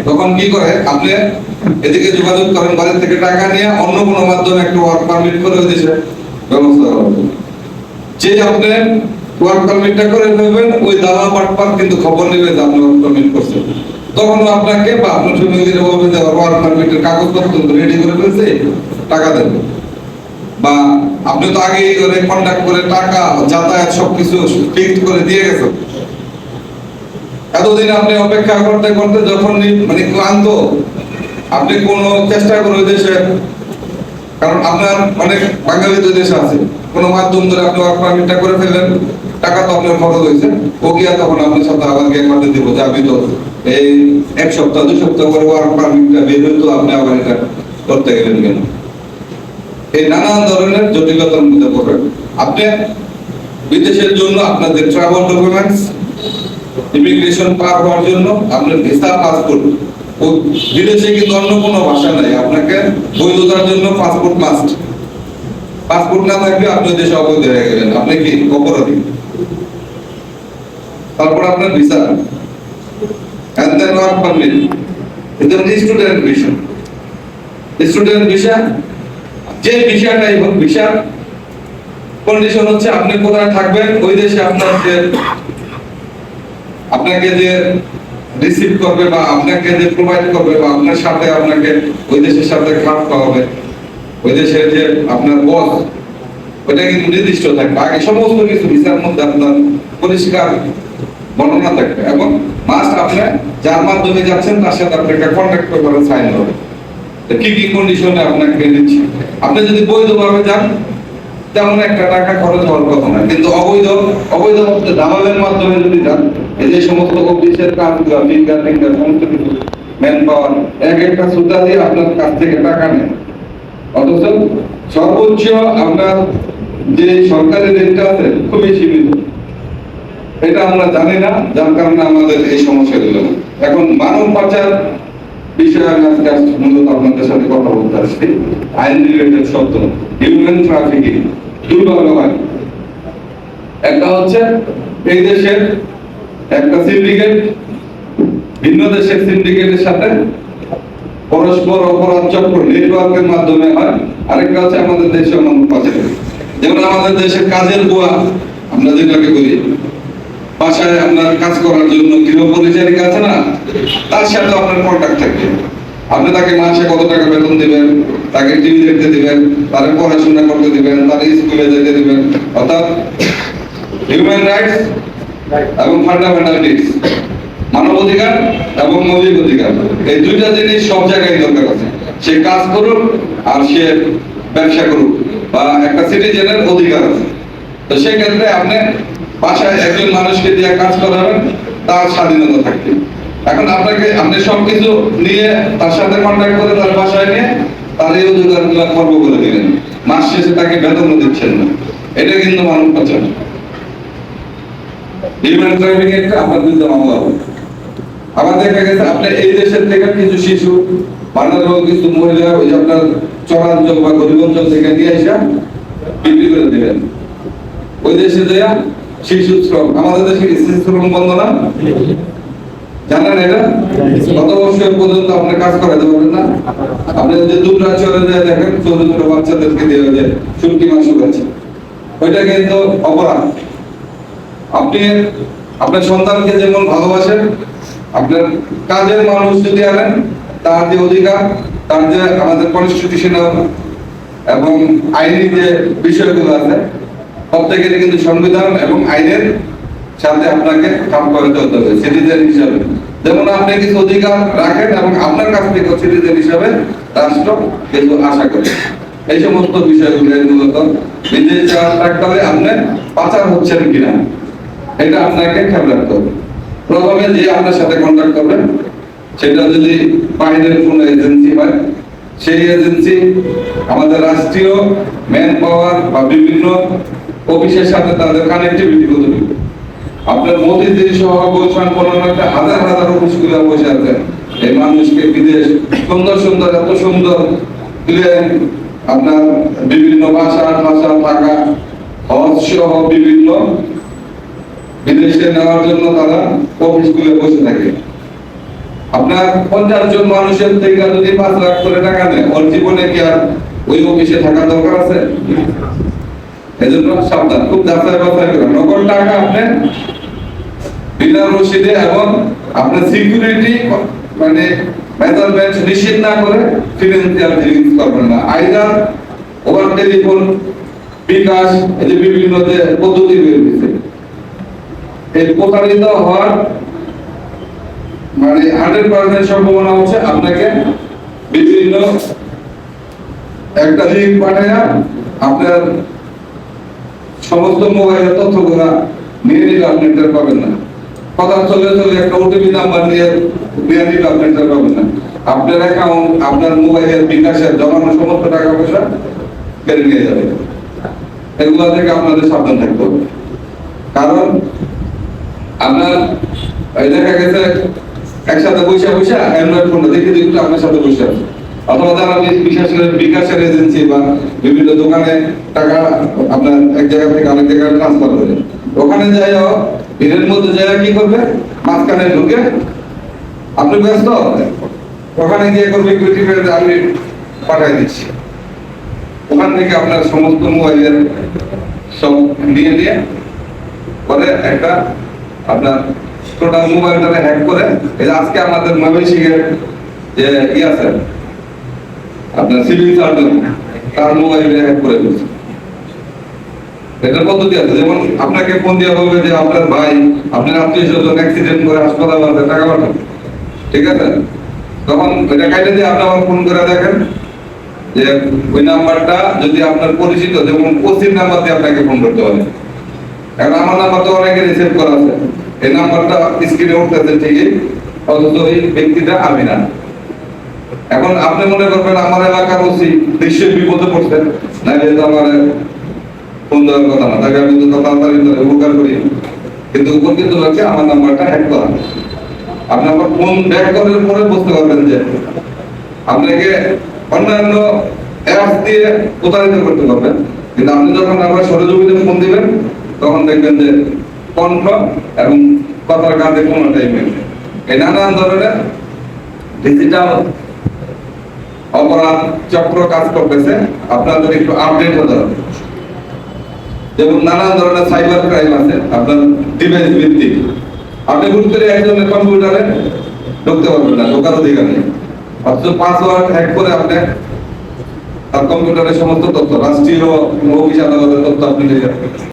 তখন কি করে, আপনি এদিকে যোগাযোগ করেন বাড়ি থেকে টাকা নিয়ে অন্য কোনো মাধ্যমে একটা ওয়ার্ক পারমিট করে ওই দেশে ব্যবস্থা করবেন। যে আপনি ওয়ার্ক পারমিটটা করে নেবেন, ওই দালাল পাটপার কিন্তু খবর নেবে যে আপনি ওয়ার্ক পারমিট করছেন। তখন আপনাকে বা আপনার ফ্যামিলিতে বলবে যে ওয়ার্ক পারমিটের কাগজপত্র রেডি করে ফেলছে, টাকা দেন। বা আপনি তো আগেই করে কন্ট্যাক্ট করে টাকা যাতায়াত সবকিছু ফিক্সড করে দিয়ে গেছেন। এতদিন আপনি অপেক্ষা করতে করতে যখন মানে ক্লান্ত, আপনি কোনো চেষ্টা করে দেশে, কারণ আপনার অনেক বাঙালি তো দেশে আছে, কোনো মাধ্যম ধরে আপনি ওয়ার্ক পারমিটটা করে ফেললেন, টাকা তো আপনার খরচ হয়েছে, ও গিয়া তখন আপনার সাথে আবার গিয়ে করতে দিব যে আমি তো এই এক সপ্তাহ 2 সপ্তাহ পরে ওয়ার্ক পারমিটটা বের হইতো, আপনি আবার এটা করতে গেলেন কেন? এই নানান ধরনের জটিলতার মধ্যে পড়বেন। আপনি বিদেশের জন্য আপনাদের ট্রাভেল ডকুমেন্টস, ইমিগ্রেশন পার হওয়ার জন্য আপনার ভিসা, পাসপোর্ট, ও বিদেশে কিন্তু অন্য কোনো ভাষা নাই। আপনাকে বৈধতার জন্য পাসপোর্ট মাস্ট। পাসপোর্ট না থাকলে আপনি দেশে অবৈধ হয়ে গেলেন, আপনি কি অপরাধী। তারপর আপনার visa, and then work permit. এটা স্টুডেন্ট ভিসা। স্টুডেন্ট ভিসা, যে ভিসাটাই হোক, ভিসা কন্ডিশন হচ্ছে আপনি কোথায় থাকবেন, ওই দেশে আপনাকে যে রিসিভ করবে বা আপনাকে যে প্রোভাইড করবে বা আপনার সাথে আপনাকে ওই দেশের সাথে খাপ খাওয়াবে, ওই দেশের যে আপনার বস, ওইটা কিন্তু নির্দিষ্ট থাকবে। আগে সমস্ত কিছু ভিসার মধ্যে আপনার পরিষ্কার বর্ণনা থাকবে, এবং মাস্ট আপনি যার মাধ্যমে যাচ্ছেন তার সাথে আপনি একটা কন্ট্রাক্ট পেপারে সাইন হবে কি কি কন্ডিশনে আপনাকে দিচ্ছি। আপনি যদি বৈধভাবে যান তেমন একটা টাকা খরচ হওয়ার কথা না, কিন্তু অবৈধ দালালের মাধ্যমে যদি যান, এই যে সমস্ত অফিসের কাজগুলো, ফিঙ্গার সমস্ত কিছু, ম্যান পাওয়ার, এক একটা সুতা দিয়ে আপনার কাছ থেকে টাকা নেয়। অথচ সর্বোচ্চ আপনার যে সরকারি রেটটা আছে খুবই সীমিত, এটা আমরা জানি না, যার কারণে আমাদের এই সমস্যাগুলো। এখন মানব পাচার বিষয়ে আমি আজকে মূলত আপনাদের সাথে কথা বলতে আসছি। আইন রিলেটেড শব্দ, হিউম্যান ট্রাফিকিং, দুর্বল হয়। একটা হচ্ছে এই দেশের একটা সিন্ডিকেট ভিন্ন দেশের সিন্ডিকেটের সাথে পরস্পর অপরাধ চক্র নেটওয়ার্কের মাধ্যমে হয়। আরেকটা হচ্ছে আমাদের দেশের মানব পাচার, যেমন আমাদের দেশের কাজের বুয়া আমরা যেটাকে বলি, বাসায় আপনার কাজ করার জন্য গৃহ পরিচারিকা আছে না, তার সাথে আপনার কন্ট্যাক্ট থাকবে। আপনি তাকে মাসে কত টাকা বেতন দিবেন, তাকে টিভি দেখতে দিবেন, তার পড়াশোনা করতে দিবেন, তার স্কুলে যেতে দিবেন। অর্থাৎ হিউম্যান রাইটস এবং ফান্ডামেন্টাল রাইটস, মানব অধিকার এবং মৌলিক অধিকার, এই দুইটা জিনিস সব জায়গায় দরকার আছে। সে কাজ করুক আর সে ব্যবসা করুক, বা একটা সিটিজেনের অধিকার আছে। তো সেই ক্ষেত্রে আপনি বাসায় একজন মানুষকে দিয়ে কাজ করাবেন, তার স্বাধীনতা থাকবে। এখন আপনি সবকিছু নিয়ে তার সাথে কন্ট্যাক্ট করে তার বাসায় নিয়ে তার এই অধিকারগুলো খর্ব করে দিলেন, মাস শেষে তাকে বেতনও দিচ্ছেন না। এটা কিন্তু মানব পাচার। হিউম্যান ট্রাফিকিং একটা আপনার বিরুদ্ধে মামলা হবে। আবার দেখা গেছে আপনি এই দেশের থেকে কিছু শিশু, বাংলাদেশের কিছু মহিলা, ওই যে আপনার চরাঞ্চল বা গরিব অঞ্চল থেকে নিয়ে এসে বিক্রি করে দিলেন ওই দেশে দেয়া শিশু শ্রম। আমাদের দেশে শিশু শ্রম বন্ধ না, জানেন এটা? কত বছর পর্যন্ত আপনি কাজ করাতে পারবেন না। আপনি যদি দুটা চলে যায় দেখেন, ছোট ছোট বাচ্চাদেরকে দিয়ে যে শুল্কি মাস আছে, ওইটা কিন্তু অপরাধ। আপনি আপনার সন্তানকে যেমন ভালোবাসেন, আপনার কাজের মানুষ যদি আনেন, তার যে অধিকার, তার যে আমাদের কনস্টিটিউশনাল এবং আইনি যে বিষয়গুলো আছে, প্রত্যেকের কিন্তু সংবিধান এবং আইনের সাথে আপনাকে কাম করে চলতে হবে সিটিজেন হিসাবে। যেমন আপনি কিছু অধিকার রাখেন এবং আপনার কাছ থেকে সিটিজেন হিসাবে রাষ্ট্র কিছু আশা করে। এই সমস্ত বিষয়গুলো মূলত বিদেশ যাওয়ার থাকলে আপনি পাচার হচ্ছেন কিনা এটা আপনাকে খেয়াল রাখতে হবে। প্রথমে যে আপনার সাথে কন্ট্যাক্ট করবেন, সেটা যদি বাইরের কোনো এজেন্সি হয়, সেই এজেন্সি আমাদের রাষ্ট্রীয় ম্যান পাওয়ার বা বিভিন্ন অফিসের সাথে তাদের কানেক্টিভিটি করতে হবে। আপনার মোদিজি সহ গুলশান পনেরোটা হাজার হাজার অফিসগুলো বসে আছেন, এই মানুষকে বিদেশ সুন্দর সুন্দর এত সুন্দর প্লেন, আপনার বিভিন্ন ভাষা থাকা, হজ সহ বিভিন্ন বিদেশে নেওয়ার জন্য তারা অফিস খুলে বসে থাকে। আপনার 50 জন মানুষের থেকে যদি 5 লাখ করে টাকা নেয়, ওর জীবনে কি আর ওই অফিসে থাকা দরকার আছে? এজন্য সাবধান, খুব যাচাই বাছাই করে নগদ টাকা আপনি বিনা রসিদে এবং আপনার সিকিউরিটি মানে মেজারমেন্ট নিশ্চিত না করে ফিনান্সিয়াল ডিলিংস করবেন না। আইদার ওভার টেলিফোন, বিকাশ, এই যে বিভিন্ন যে পদ্ধতি বের হয়েছে, এই প্রতারিত হওয়ার মানে 100% সম্ভাবনা হচ্ছে আপনাকে বিভিন্ন একটা লিঙ্ক পাঠায়া আপনার সমস্ত মোবাইলের তথ্যগুলা নিয়ে নিলে আপনি টের পাবেন না। কথা চলে চলে একটা ওটিপি নাম্বার নিয়ে নিলে আপনি টের পাবেন না। আপনার অ্যাকাউন্ট, আপনার মোবাইলের বিকাশের জমানো সমস্ত টাকা পয়সা কেড়ে নিয়ে যাবে। এগুলা থেকে আপনাদের সাবধান থাকতে হবে। কারণ আপনার দেখা গেছে একসাথে বসে বসে অ্যান্ড্রয়েড ফোনটা দেখে দেখতে আপনার সাথে বসে আছে, অথবা যারা বিশেষ করে বিকাশের এজেন্সি বা বিভিন্ন দোকানে টাকা আপনার এক জায়গা থেকে আরেক জায়গায় ট্রান্সফার করে, ওখানে যাই ভিড়ের মধ্যে জায়গা কি করবে, মাঝখানে ঢুকে আপনি ব্যস্ত, ওখানে গিয়ে করবে আমি পাঠাই দিচ্ছি। ওখান থেকে আপনার সমস্ত মোবাইলের সব নিয়ে নিয়ে পরে একটা আপনার টোটাল মোবাইলটা হ্যাক করে, এই আজকে আমাদের ময়মনসিংহের যে আছে আপনার সিভিল সার্জন, তার মোবাইলে হ্যাক করে দিচ্ছে। এটার পদ্ধতি আছে, যেমন আপনাকে ফোন দেওয়া হবে যে আপনার ভাই, আপনার আত্মীয় স্বজন অ্যাক্সিডেন্ট করে হাসপাতালে আছে, টাকা পাঠান, ঠিক আছে? তখন ওইটা কাইটে দিয়ে আপনি আমার ফোন করে দেখেন যে ওই নাম্বারটা যদি আপনার পরিচিত, যেমন ওসির নাম্বার দিয়ে আপনাকে ফোন করতে হবে। এখন আমার নাম্বার তো অনেকে রিসেভ করা আছে, এই নাম্বারটা স্ক্রিনে উঠতেছে ঠিকই, অথচ ওই ব্যক্তিটা আমি না। এখন আপনি মনে করবেন আমার এলাকার ওসি নিশ্চয়ই বিপদে পড়ছেন, নাইলে তো আমার ফোন দেওয়ার কথা না, তাকে আমি তো তাড়াতাড়ি উপকার করি, কিন্তু উপকৃত লোককে আমার নাম্বারটা হ্যাক করা। আপনি আমার ফোন ব্যাক করার পরে বুঝতে পারবেন যে আপনাকে অন্যান্য অ্যাপস দিয়ে প্রতারিত করতে পারবেন, কিন্তু আপনি যখন আবার সরজমিনে ফোন দিবেন তখন দেখবেন যে কণ্ঠ এবং কথার কাজে কোনোটাই মিল নেই। এই নানান ধরনের ডিজিটাল অপরাধ চক্র কাজ করতেছে, আপনাদের একটু আপডেট হতে হবে। যেমন নানান ধরনের সাইবার ক্রাইম আছে আপনার ডিভাইস ভিত্তিক, আপনি ভুল করে একজনের কম্পিউটারে ঢুকতে পারবেন না, ঢোকার অধিকার নেই, অথচ পাসওয়ার্ড হ্যাক করে আপনি তার কম্পিউটারের সমস্ত তথ্য, রাষ্ট্রীয় অফিস আদালতের তথ্য আপনি নিয়ে যাবেন।